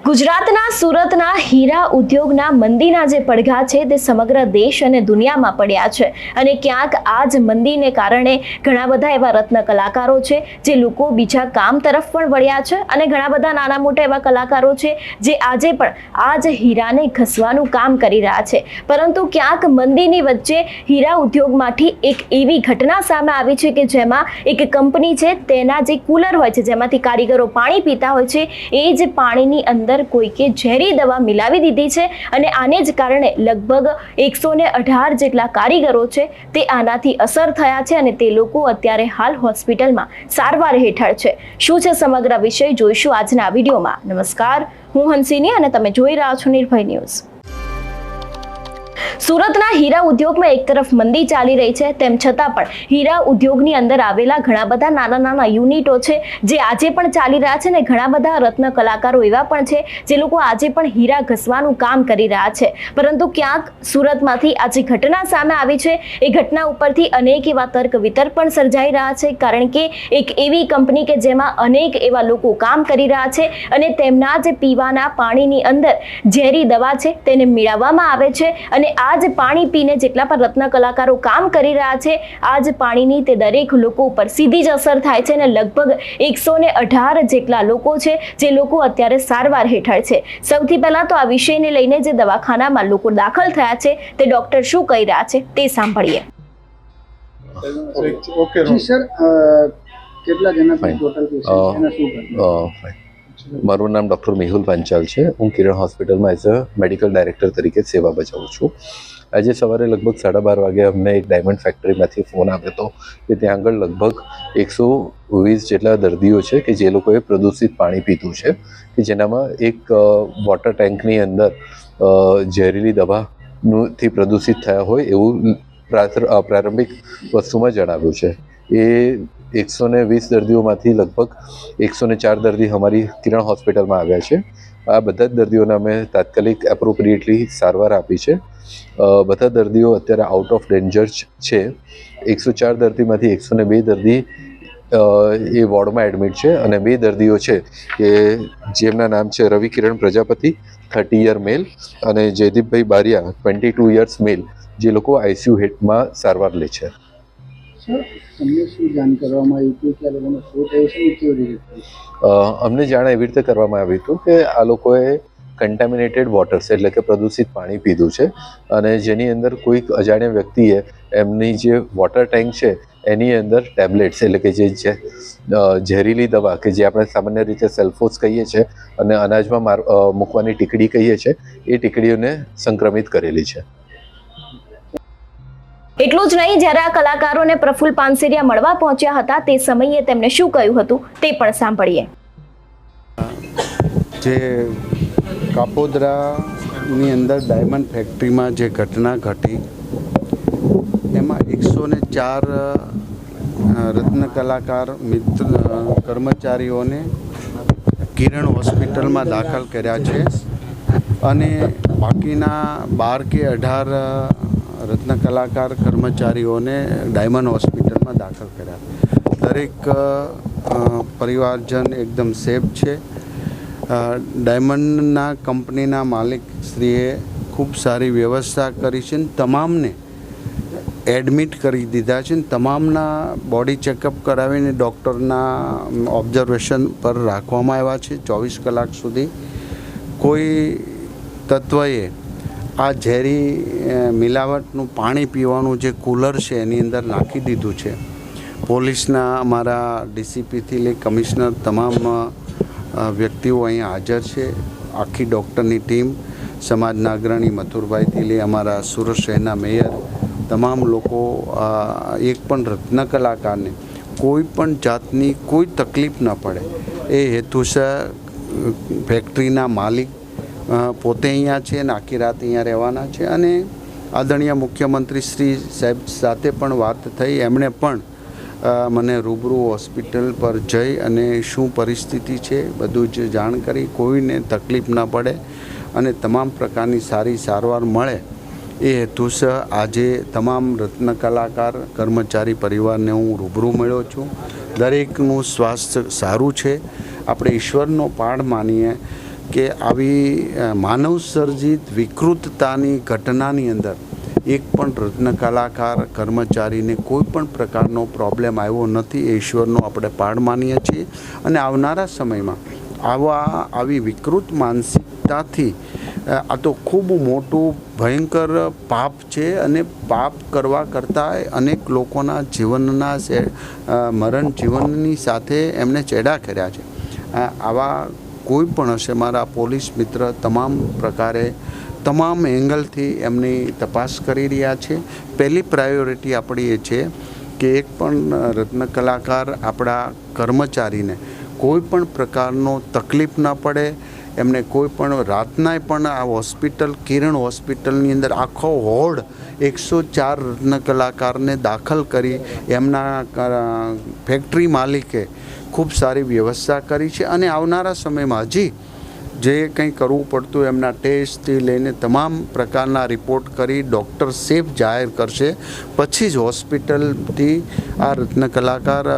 ગુજરાતના સુરતના હીરા ઉદ્યોગના મંદીના જે પડઘા છે તે સમગ્ર દેશ અને દુનિયામાં પડ્યા છે અને ક્યાંક આ જ મંદીને કારણે ઘણા બધા એવા રત્ન કલાકારો છે જે લોકો બીજા કામ તરફ પણ વળ્યા છે અને ઘણા બધા નાના મોટા એવા કલાકારો છે જે આજે પણ આ જ હીરાને ઘસવાનું કામ કરી રહ્યા છે, પરંતુ ક્યાંક મંદીની વચ્ચે હીરા ઉદ્યોગમાંથી એક એવી ઘટના સામે આવી છે કે જેમાં એક કંપની છે તેના જે કુલર હોય છે જેમાંથી કારીગરો પાણી પીતા હોય છે એ જ પાણીની અંદર કોઈકે ઝેરી દવા મિલાવી દીધી છે અને આને જ કારણે લગભગ 118 જેટલા કારીગરો છે તે આનાથી અસર થયા છે અને તે લોકો અત્યારે હાલ હોસ્પિટલમાં સારવાર હેઠળ છે। શું છે સમગ્ર વિષય જોઈશું આજના વિડીયોમાં। નમસ્કાર, હું હંસિની અને તમે જોઈ રહ્યા છો નિર્ભય ન્યૂઝ। સુરતના હીરા ઉદ્યોગમાં એક તરફ મંદી ચાલી રહી છે, તેમ છતાં પણ હીરા ઉદ્યોગની અંદર આવેલા ઘણા બધા નાના નાના યુનિટો છે જે આજે પણ ચાલી રહ્યા છે ને ઘણા બધા રત્ન કલાકારો એવા પણ છે જે લોકો આજે પણ હીરા ઘસવાનું કામ કરી રહ્યા છે, પરંતુ ક્યાંક સુરતમાંથી આજે ઘટના સામે આવી છે। એ ઘટના ઉપરથી અનેક એવા તર્ક વિતર્ક પણ સર્જાઈ રહ્યા છે, કારણ કે એક એવી કંપની કે જેમાં અનેક એવા લોકો કામ કરી રહ્યા છે અને તેમના જે પીવાના પાણીની અંદર ઝેરી દવા છે તેને મેળવવામાં આવે છે અને આ જ પાણી પીને જેટલા પણ રત્ન કલાકારો કામ કરી રહ્યા છે આ જ પાણીની તે દરેક લોકો ઉપર સીધી જ અસર થાય છે અને લગભગ 118 જેટલા લોકો છે જે લોકો અત્યારે સારવાર હેઠળ છે। સૌથી પહેલા તો આ વિષયને લઈને જે દવાખાનામાં લોકો દાખલ થયા છે તે ડોક્ટર શું કહી રહ્યા છે તે સાંભળીએ। જી સર, કેટલા જણા ટોટલ પેશન્ટ અને શું કરવું? મારું નામ ડૉક્ટર મેહુલ પાંચાલ છે। હું કિરણ હોસ્પિટલમાં એઝ અ મેડિકલ ડાયરેક્ટર તરીકે સેવા બજાવું છું। આજે સવારે લગભગ 12:30 વાગે અમને એક ડાયમંડ ફેક્ટરીમાંથી ફોન આવ્યો હતો કે ત્યાં આગળ લગભગ 120 જેટલા દર્દીઓ છે કે જે લોકોએ પ્રદૂષિત પાણી પીધું છે કે જેનામાં એક વોટર ટેન્કની અંદર ઝેરીલી દવાથી પ્રદૂષિત થયા હોય એવું પ્રારંભિક વસ્તુમાં જણાવ્યું છે। એ 120 દર્દીઓમાંથી લગભગ 104 દર્દી અમારી કિરણ હોસ્પિટલમાં આવ્યા છે। આ બધા જ દર્દીઓને અમે તાત્કાલિક એપ્રોપ્રિએટલી સારવાર આપી છે। બધા દર્દીઓ અત્યારે આઉટ ઓફ ડેન્જર છે। 104 દર્દીમાંથી 102 દર્દી એ વોર્ડમાં એડમિટ છે અને 2 દર્દીઓ છે કે જેમના નામ છે રવિ કિરણ પ્રજાપતિ 30 યર મેલ અને જયદીપભાઈ બારિયા 22 યર્સ મેલ, જે લોકો આઈસીયુ હેઠમાં સારવાર લે છે। તમને શું જાણ કરવામાં આવી હતી કે આ લોકોને શું થયું છે ને કેવી રીતે? અમને જાણ એવી રીતે કરવામાં આવ્યું હતું કે આ લોકોએ કન્ટામિનેટેડ વોટર્સ એટલે કે પ્રદૂષિત પાણી પીધું છે અને જેની અંદર કોઈક અજાણ્યા વ્યક્તિએ એમની જે વોટર ટેન્ક છે એની અંદર ટેબ્લેટ્સ એટલે કે જે ઝેરીલી દવા કે જે આપણે સામાન્ય રીતે સેલ્ફોસ કહીએ છીએ અને અનાજમાં મૂકવાની ટીકડી કહીએ છીએ એ ટીકડીઓને સંક્રમિત કરેલી છે। એટલું જ નહીં, જ્યારે આ કલાકારોને પ્રફુલ્લ પાનસેરિયા મળવા પહોંચ્યા હતા તે સમયે તેમને શું કહ્યું હતું તે પણ સાંભળીએ। જે કાપોદ્રાની અંદર ડાયમંડ ફેક્ટરીમાં જે ઘટના ઘટી એમાં 104 રત્ન કલાકાર મિત્ર કર્મચારીઓને કિરણ હોસ્પિટલમાં દાખલ કર્યા છે અને બાકીના 12 કે 18 રત્ન કલાકાર કર્મચારીઓને ડાયમંડ હોસ્પિટલમાં દાખલ કર્યા। દરેક પરિવારજન એકદમ સેફ છે। ડાયમંડના કંપનીના માલિકશ્રીએ ખૂબ સારી વ્યવસ્થા કરી છે ને તમામને એડમિટ કરી દીધા છે ને તમામના બોડી ચેકઅપ કરાવીને ડૉક્ટરના ઓબ્ઝર્વેશન પર રાખવામાં આવ્યા છે 24 કલાક સુધી। કોઈ તત્વએ આ ઝેરી મિલાવટનું પાણી પીવાનું જે કુલર છે એની અંદર નાખી દીધું છે। પોલીસના અમારા ડીસીપીથી લઈ કમિશનર તમામ વ્યક્તિઓ અહીંયા હાજર છે। આખી ડૉક્ટરની ટીમ, સમાજના અગ્રણી મથુરભાઈથી લઈ અમારા સુરત શહેરના મેયર, તમામ લોકો એક પણ રત્ન કલાકારને કોઈ પણ જાતની કોઈ તકલીફ ન પડે એ હેતુસર ફેક્ટરીના માલિક પોતે અહીંયા છે અને આખી રાત અહીંયા રહેવાના છે અને આદરણીય મુખ્યમંત્રી શ્રી સાહેબ સાથે પણ વાત થઈ। એમણે પણ મને રૂબરૂ હોસ્પિટલ પર જઈ અને શું પરિસ્થિતિ છે બધું જ જાણ કરી, કોઈને તકલીફ ના પડે અને તમામ પ્રકારની સારી સારવાર મળે એ હેતુસર આજે તમામ રત્ન કલાકાર કર્મચારી પરિવારને હું રૂબરૂ મળ્યો છું। દરેકનું સ્વાસ્થ્ય સારું છે। આપણે ઈશ્વરનો પાડ માનીએ કે આવી માનવ સર્જિત વિકૃતતાની ઘટનાની અંદર એક પણ રત્ન કલાકાર કર્મચારીને કોઈ પણ પ્રકારનો પ્રોબ્લેમ આવ્યો નથી. એ ઈશ્વરનો આપણે પાડ માનીએ છીએ અને આવનારા સમયમાં આવી વિકૃત માનસિકતાથી આ તો ખૂબ મોટું ભયંકર પાપ છે અને પાપ કરવા કરતાં અનેક લોકોના જીવનના મરણ જીવનની સાથે એમને ચેડા કર્યા છે. આવા કોઈ પણ હશે, મારા પોલીસ મિત્ર તમામ પ્રકારે તમામ એંગલથી એમની તપાસ કરી રહ્યા છે. પહેલી પ્રાયોરિટી આપણી એ છે કે એક પણ રત્ન કલાકાર આપણા કર્મચારીને કોઈ પણ પ્રકારનો તકલીફ ન પડે, એમને કોઈ પણ રાતના પણ આ હોસ્પિટલ કિરણ હોસ્પિટલની અંદર આખો વોર્ડ 104 રત્ન કલાકારને દાખલ કરી એમના ફેક્ટરી માલિકે ખૂબ સારી વ્યવસ્થા કરી છે અને આવનારા સમયમાં હજી જે કંઈ કરવું પડતું એમના ટેસ્ટથી લઈને તમામ પ્રકારના રિપોર્ટ કરી ડૉક્ટર સેફ જાહેર કરશે, પછી જ હોસ્પિટલથી આ રત્ન કલાકાર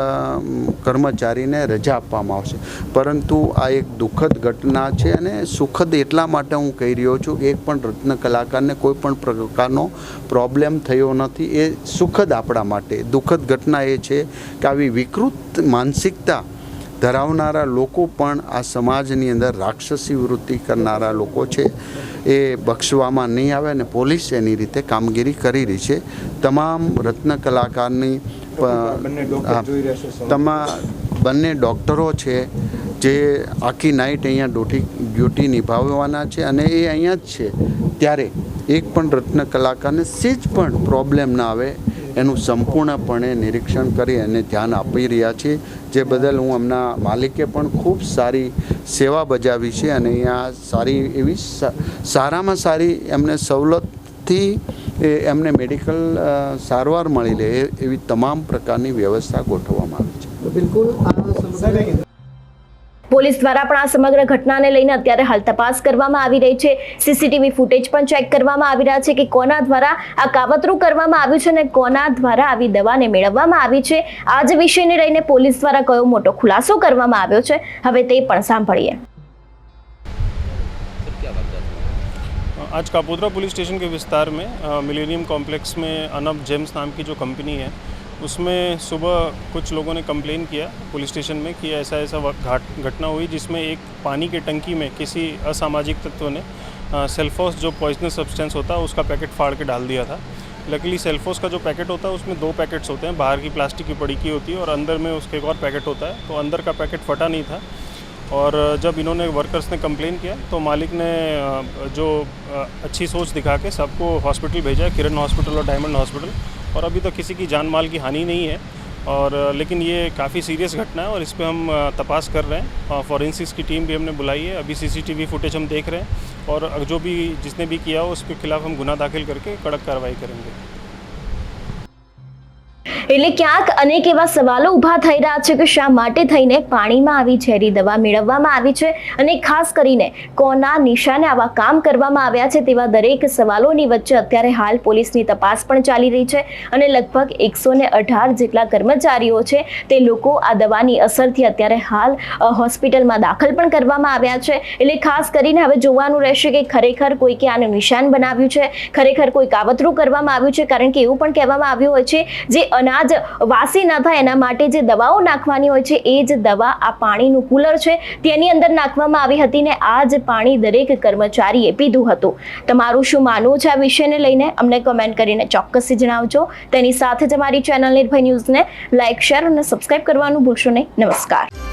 કર્મચારીને રજા આપવામાં આવશે. પરંતુ આ એક દુઃખદ ઘટના છે અને સુખદ એટલા માટે હું કહી રહ્યો છું કે એક પણ રત્ન કલાકારને કોઈ પણ પ્રકારનો પ્રોબ્લેમ થયો નથી. એ સુખદ આપણા માટે. દુઃખદ ઘટના એ છે કે આવી વિકૃત માનસિકતા ધરાવનારા લોકો પણ આ સમાજની અંદર રાક્ષસી વૃત્તિ કરનારા લોકો છે, એ બક્ષવામાં નહીં આવે અને પોલીસ એની રીતે કામગીરી કરી રહી છે. તમામ રત્ન કલાકારની બંને ડૉક્ટરો છે જે આખી નાઇટ અહીંયા ડ્યુટી નિભાવવાના છે અને એ અહીંયા જ છે, ત્યારે એક પણ રત્ન કલાકારને સેજ પણ પ્રોબ્લેમ ના આવે એનું સંપૂર્ણપણે નિરીક્ષણ કરી અને ધ્યાન આપી રહ્યા છીએ. જે બદલ હું એમના માલિકે પણ ખૂબ સારી સેવા બજાવી છે અને અહીંયા સારી એવી સારામાં સારી એમને સવલતથી એમને મેડિકલ સારવાર મળી રહે એવી તમામ પ્રકારની વ્યવસ્થા ગોઠવવામાં આવી છે. બિલકુલ પોલીસ દ્વારા પણ આ સમગ્ર ઘટનાને લઈને અત્યારે હાલ તપાસ કરવામાં આવી રહી છે. સીસીટીવી ફૂટેજ પણ ચેક કરવામાં આવી રહ્યા છે કે કોના દ્વારા આ કાવતરું કરવામાં આવ્યું છે અને કોના દ્વારા આવી દવાને મેળવવામાં આવી છે. આ જ વિષયને લઈને પોલીસ દ્વારા કયો મોટો ખુલાસો કરવામાં આવ્યો છે, હવે તે પણ સાંભળીએ. आज कापोद्रा पुलिस स्टेशन के विस्तार में मिलेनियम कॉम्प्लेक्स में अनब जेम्स नाम की जो कंपनी है, उसमें सुबह कुछ लोगों ने कंप्लेन किया पुलिस स्टेशन में कि ऐसा घटना हुई जिसमें एक पानी की टंकी में किसी असामाजिक तत्व ने सेल्फोस जो पॉइजनस सब्सटेंस होता है उसका पैकेट फाड़ के डाल दिया था. लकीली सेल्फोस का जो पैकेट होता है उसमें 2 पैकेट्स होते हैं, बाहर की प्लास्टिक की पड़ी की होती है और अंदर में उसके एक और पैकेट होता है. तो अंदर का पैकेट फटा नहीं था और जब इन्होंने वर्कर्स ने कंप्लेन किया तो मालिक ने जो अच्छी सोच दिखा के सबको हॉस्पिटल भेजा, किरण हॉस्पिटल और डायमंड हॉस्पिटल, और अभी तक किसी की जान माल की हानि नहीं है. और लेकिन ये काफ़ी सीरियस घटना है और इस पर हम तपास कर रहे हैं. फॉरेंसिक्स की टीम भी हमने बुलाई है. अभी सीसीटीवी फुटेज हम देख रहे हैं और जो भी जिसने भी किया हो उसके खिलाफ हम गुना दाखिल करके कड़क कार्रवाई करेंगे. એટલે ક્યાંક અનેક એવા સવાલો ઊભા થઈ રહ્યા છે કે શા માટે થઈને પાણીમાં આવી ઝેરી દવા મેળવવામાં આવી છે અને ખાસ કરીને કોના નિશાને આવા કામ કરવામાં આવ્યા છે, તેવા દરેક સવાલોની વચ્ચે અત્યારે હાલ પોલીસની તપાસ પણ ચાલી રહી છે અને લગભગ 118 જેટલા કર્મચારીઓ છે તે લોકો આ દવાની અસરથી અત્યારે હાલ હોસ્પિટલમાં દાખલ પણ કરવામાં આવ્યા છે. એટલે ખાસ કરીને હવે જોવાનું રહેશે કે ખરેખર કોઈકે આનું નિશાન બનાવ્યું છે, ખરેખર કોઈ કાવતરું કરવામાં આવ્યું છે. કારણ કે એવું પણ કહેવામાં આવ્યું હોય છે જે અનાજ વાસી ન થાય એના માટે જે દવાઓ નાખવાની હોય છે એ જ દવા આ પાણીનું કુલર છે તેની અંદર નાખવામાં આવી હતી ને આ જ પાણી દરેક કર્મચારીએ પીધું હતું. તમારું શું માનવું છે આ વિષયને લઈને અમને કમેન્ટ કરીને ચોક્કસથી જણાવજો. તેની સાથે જ અમારી ચેનલ નિર્ભય ન્યૂઝને લાઇક, શેર અને સબસ્ક્રાઇબ કરવાનું ભૂલશો નહીં. નમસ્કાર.